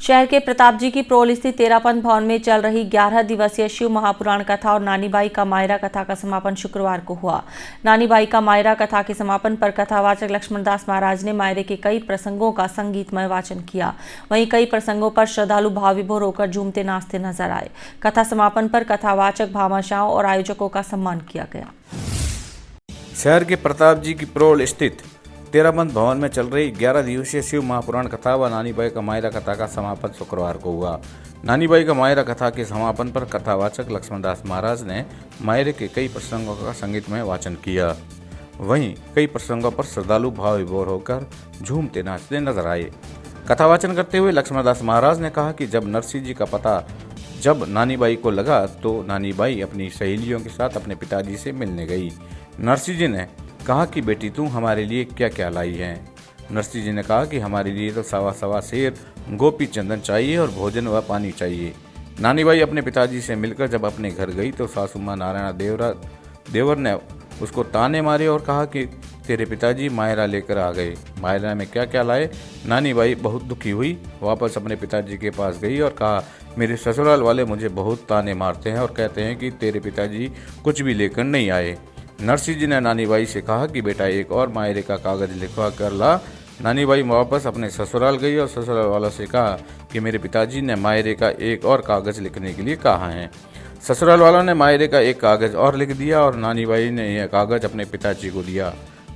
शहर के प्रताप जी की प्रोल स्थित तेरापंथ भवन में चल रही 11 दिवसीय शिव महापुराण कथा और नानीबाई का मायरा कथा का समापन शुक्रवार को हुआ। नानीबाई का मायरा कथा के समापन पर कथावाचक लक्ष्मणदास महाराज ने मायरे के कई प्रसंगों का संगीतमय वाचन किया। वहीं कई प्रसंगों पर श्रद्धालु भाव विभोर होकर झूमते नाचते नजर आए। कथा समापन पर कथावाचक भामाशाहों और आयोजकों का सम्मान किया गया। शहर के प्रताप जी की प्रोल स्थित तेरापंथ भवन में चल रही 11 दिवसीय शिव महापुराण कथा व नानीबाई का मायरा कथा का समापन शुक्रवार को हुआ। नानीबाई का मायरा कथा के समापन पर कथावाचक लक्ष्मणदास महाराज ने मायरे के कई प्रसंगों का संगीतमय वाचन किया। वहीं कई प्रसंगों पर श्रद्धालु भाव विभोर होकर झूमते नाचते नजर आए। कथावाचन करते हुए लक्ष्मणदास महाराज ने कहा कि जब नरसिंह जी का पता जब नानीबाई को लगा तो नानीबाई अपनी सहेलियों के साथ अपने पिताजी से मिलने गई। नरसिंह जी ने कहा कि बेटी तू हमारे लिए क्या क्या लाई है। नरसिंह जी ने कहा कि हमारे लिए तो सवा शेर गोपी चंदन चाहिए और भोजन व पानी चाहिए। नानीबाई अपने पिताजी से मिलकर जब अपने घर गई तो सासू माँ नारायणा देवर ने उसको ताने मारे और कहा कि तेरे पिताजी मायरा लेकर आ गए। मायरा में क्या क्या लाए। नानीबाई बहुत दुखी हुई, वापस अपने पिताजी के पास गई और कहा मेरे ससुराल वाले मुझे बहुत ताने मारते हैं और कहते हैं कि तेरे पिताजी कुछ भी लेकर नहीं आए। नरसिंह जी ने नानीबाई से कहा कि बेटा एक और मायरे का कागज लिखवा कर ला। नानीबाई वापस अपने ससुराल गई और ससुराल वालों से कहा कि मेरे पिताजी ने मायरे का एक और कागज लिखने के लिए कहा है। ससुराल वालों ने मायरे का एक कागज और लिख दिया और नानीबाई ने यह कागज अपने पिताजी को दिया।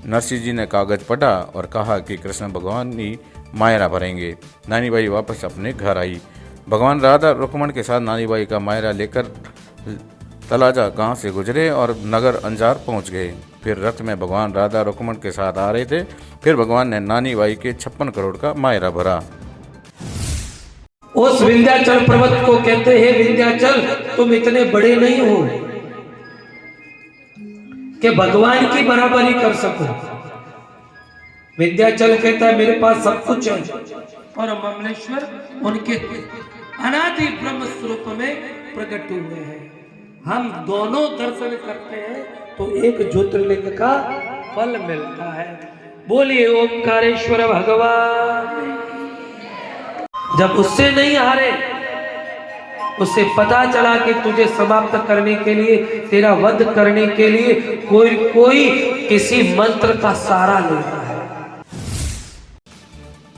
नरसिंह जी ने कागज पढ़ा और कहा कि कृष्ण भगवान ही मायरा भरेंगे। नानीबाई वापस अपने घर आई। भगवान राधा रुक्मण के साथ नानीबाई का मायरा लेकर तलाजा गांव से गुजरे और नगर अंजार पहुंच गए। फिर रथ में भगवान राधा रुक्मण के साथ आ रहे थे। फिर भगवान ने नानीबाई के 56 करोड़ का मायरा भरा। उस विंध्याचल पर्वत को कहते हैं विंध्याचल तुम इतने बड़े नहीं हो कि भगवान की बराबरी कर सको। विंध्याचल कहता है मेरे पास सब कुछ है और ममलेश्वर उनके अनादि ब्रह्म स्वरूप में प्रकट हुए हैं। हम दोनों दर्शन करते हैं तो एक ज्योतिर्लिंग का फल मिलता है। बोलिए ओंकारेश्वर भगवान। जब उससे नहीं हारे, उससे पता चला कि तुझे समाप्त करने के लिए, तेरा वध करने के लिए कोई किसी मंत्र का सहारा लेता है।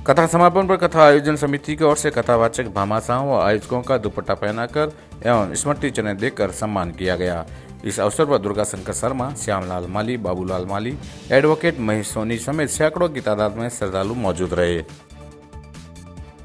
कथा समापन पर कथा आयोजन समिति की ओर से कथावाचक भामाशाहों व आयोजकों का दुपट्टा पहनाकर एवं स्मृति चिन्ह देकर सम्मान किया गया। इस अवसर पर दुर्गा शंकर शर्मा, श्यामलाल माली, बाबूलाल माली, एडवोकेट महेश सोनी समेत सैकड़ों की तादाद में श्रद्धालु मौजूद रहे।